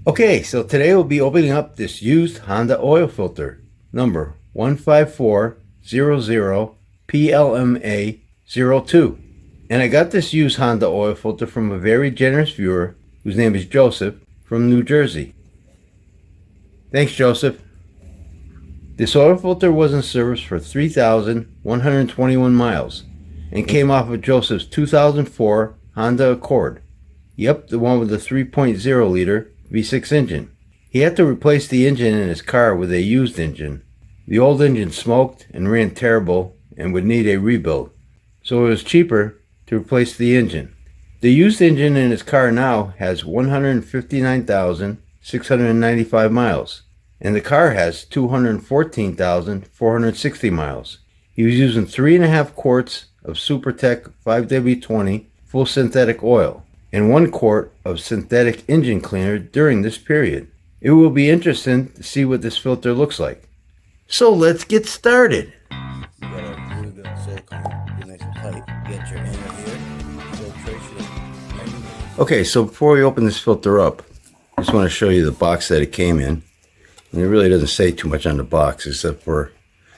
Okay, so today we'll be opening up this used Honda oil filter, number 15400PLMA02. And I got this used Honda oil filter from a very generous viewer whose name is Joseph from New Jersey. Thanks, Joseph. This oil filter was in service for 3,121 miles and came off of Joseph's 2004 Honda Accord. Yep, the one with the 3.0 liter V6 engine. He had to replace the engine in his car with a used engine. The old engine smoked and ran terrible and would need a rebuild, so it was cheaper to replace the engine. The used engine in his car now has 159,695 miles, and the car has 214,460 miles. He was using 3.5 quarts of Supertech 5W20 full synthetic oil and 1 quart of synthetic engine cleaner during this period. It will be interesting to see what this filter looks like. So let's get started. You gotta glue the silicone, be nice and tight. Get your end of here, filtration. Okay, so before we open this filter up, I just want to show you the box that it came in. And it really doesn't say too much on the box except for, it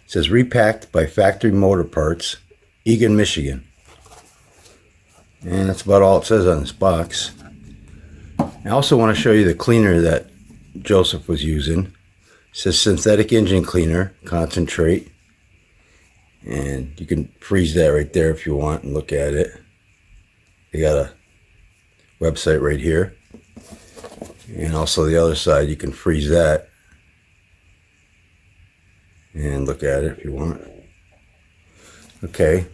says repacked by Factory Motor Parts, Eagan, Michigan. And that's about all it says on this box. I also want to show you the cleaner that Joseph was using. It says synthetic engine cleaner, concentrate. And you can freeze that right there if you want and look at it. They got a website right here. And also the other side, you can freeze that and look at it if you want. Okay.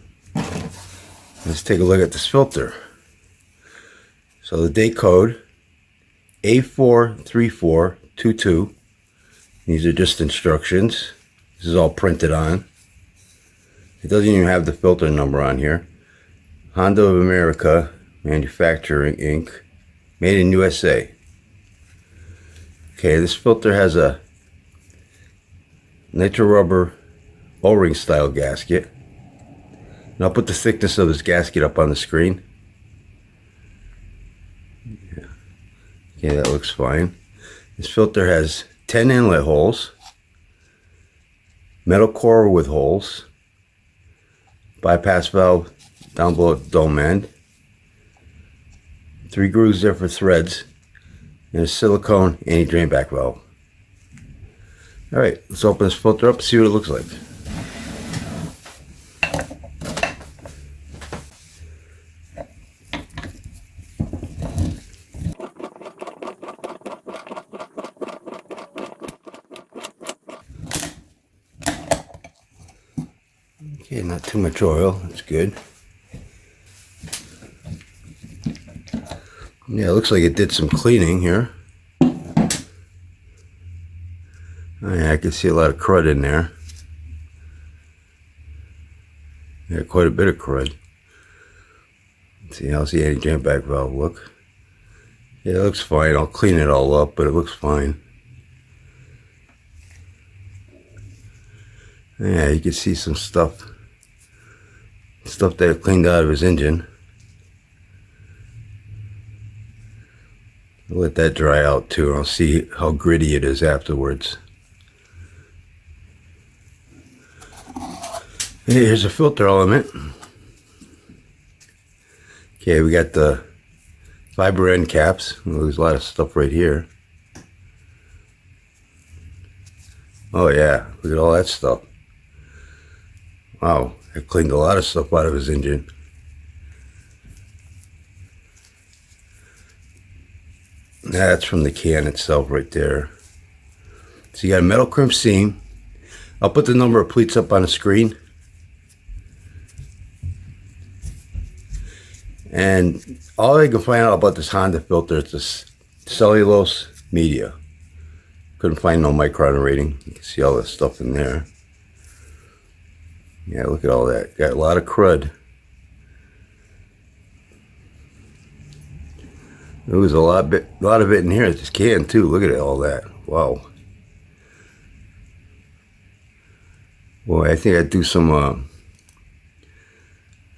Let's take a look at this filter. So the date code A43422. These are just instructions. This is all printed on. It doesn't even have the filter number on here. Honda of America, Manufacturing Inc., made in USA. Okay, this filter has a nitro rubber O-ring style gasket. And I'll put the thickness of this gasket up on the screen. Yeah. Okay, that looks fine. This filter has 10 inlet holes, metal core with holes, bypass valve down below the dome end, 3 grooves there for threads, and a silicone anti-drain back valve. Alright, let's open this filter up and see what it looks like. Okay, not too much oil, that's good. Yeah, it looks like it did some cleaning here. Oh yeah, I can see a lot of crud in there. Yeah, quite a bit of crud. Let's see, how's the anti-drain back valve look? Yeah, it looks fine. I'll clean it all up, but it looks fine. Yeah, you can see some stuff that I cleaned out of his engine. I'll let that dry out too, and I'll see how gritty it is afterwards. Here's a filter element. Okay, we got the fiber end caps. Well, there's a lot of stuff right here. Oh yeah, look at all that stuff. Wow, I cleaned a lot of stuff out of his engine. That's from the can itself right there. So you got a metal crimp seam. I'll put the number of pleats up on the screen. And all I can find out about this Honda filter is this cellulose media. Couldn't find no micron rating. You can see all that stuff in there. Yeah, look at all that. Got a lot of crud. There was a lot of it in here. This can too. Look at all that. Wow. Boy, I think I'd do some.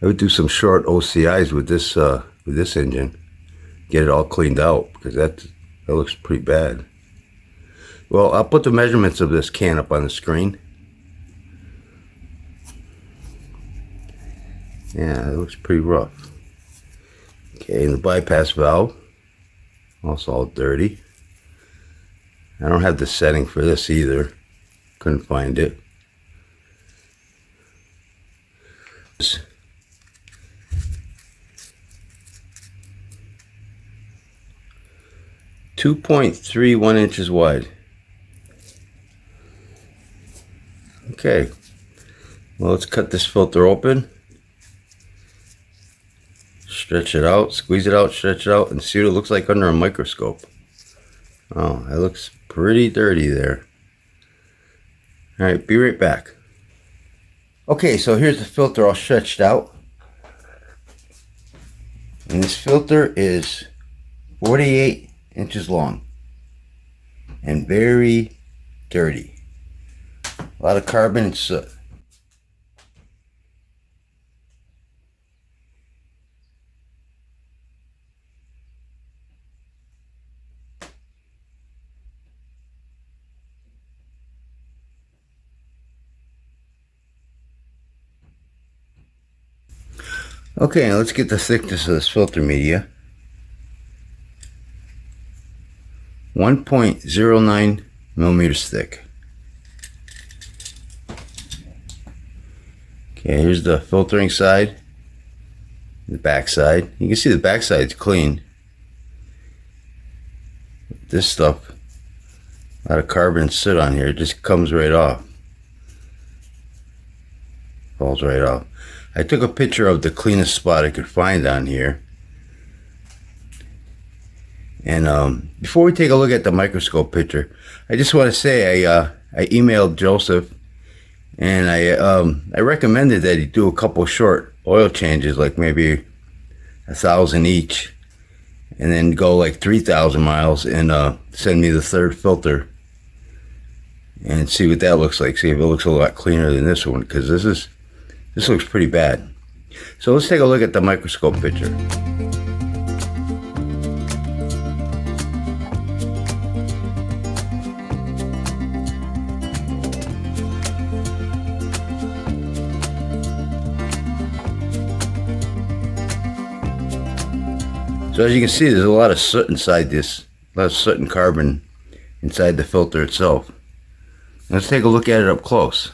I would do some short OCIs with this engine. Get it all cleaned out because That looks pretty bad. Well, I'll put the measurements of this can up on the screen. Yeah, it looks pretty rough. Okay, and the bypass valve, also all dirty. I don't have the setting for this either. Couldn't find it. 2.31 inches wide. Okay, well, let's cut this filter open. Stretch it out, squeeze it out, stretch it out, and see what it looks like under a microscope. Oh, that looks pretty dirty there. Alright, be right back. Okay, so here's the filter all stretched out. And this filter is 48 inches long. And very dirty. A lot of carbon and soot. Okay, now let's get the thickness of this filter media. 1.09 millimeters thick. Okay, here's the filtering side, the back side. You can see the back side's clean. This stuff, a lot of carbon and soot on here, it just comes right off. Falls right off. I took a picture of the cleanest spot I could find on here. And before we take a look at the microscope picture, I just want to say I emailed Joseph, and I recommended that he do a couple short oil changes, like maybe 1,000 each, and then go like 3,000 miles and send me the third filter and see what that looks like. See if it looks a lot cleaner than this one, because this looks pretty bad. So let's take a look at the microscope picture. So as you can see, there's a lot of soot inside this, a lot of soot and carbon inside the filter itself. Let's take a look at it up close.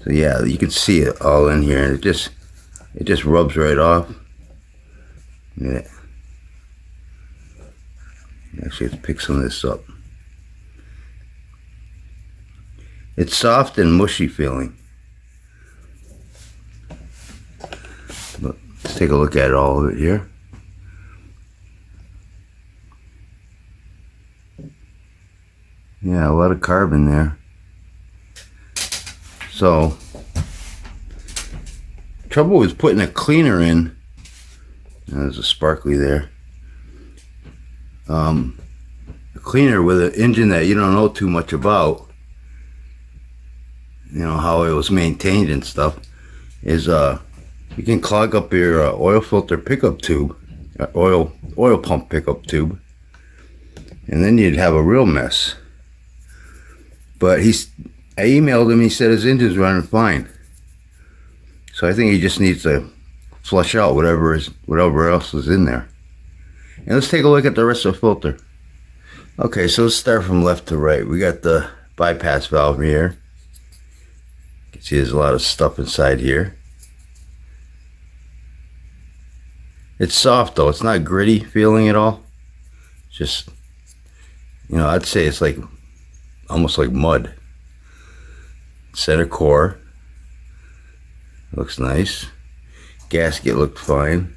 So yeah, you can see it all in here, and it just rubs right off. Yeah. Actually, let's pick some of this up. It's soft and mushy feeling. But let's take a look at all of it here. Yeah, a lot of carbon there. So, trouble with putting a cleaner in. There's a sparkly there. A cleaner with an engine that you don't know too much about, you know, how it was maintained and stuff, is you can clog up your oil filter pickup tube, oil pump pickup tube, and then you'd have a real mess. But I emailed him, he said his engine's running fine. So I think he just needs to flush out whatever else is in there. And let's take a look at the rest of the filter. Okay, so let's start from left to right. We got the bypass valve here. You can see there's a lot of stuff inside here. It's soft though, it's not gritty feeling at all. It's just, you know, I'd say it's like almost like mud. Center core looks nice. Gasket looked fine.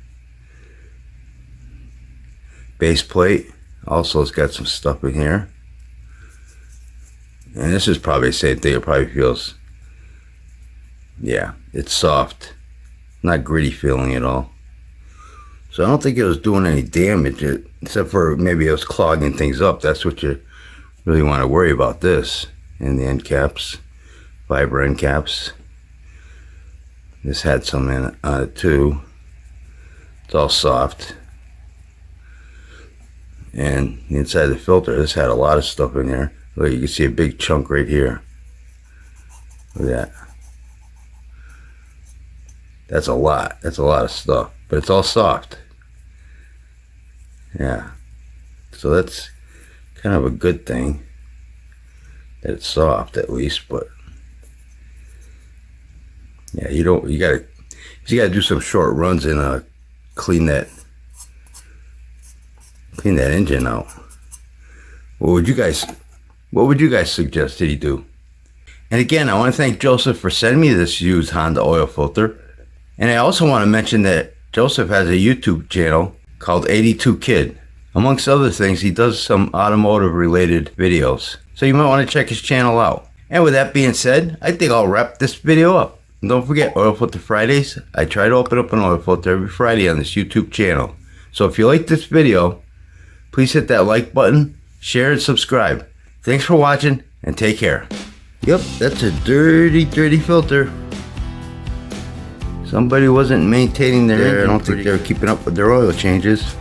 Base plate also has got some stuff in here. And this is probably the same thing. It probably feels, yeah, it's soft, not gritty feeling at all. So I don't think it was doing any damage, except for maybe it was clogging things up. That's what you really want to worry about, this. And the end caps, fiber end caps. This had some in it too. It's all soft. And the inside of the filter, this had a lot of stuff in there. Look, you can see a big chunk right here. Look at that. That's a lot. That's a lot of stuff. But it's all soft. Yeah. So that's kind of a good thing. That it's soft at least, but yeah, you gotta do some short runs and clean that engine out. What would you guys suggest that he do? And again, I want to thank Joseph for sending me this used Honda oil filter. And I also want to mention that Joseph has a YouTube channel called 82 Kid. Amongst other things, he does some automotive related videos. So you might want to check his channel out. And with that being said, I think I'll wrap this video up. And don't forget, Oil Filter Fridays. I try to open up an oil filter every Friday on this YouTube channel. So if you like this video, please hit that like button, share and subscribe. Thanks for watching and take care. Yep, that's a dirty, dirty filter. Somebody wasn't maintaining their, I don't think they were keeping up with their oil changes.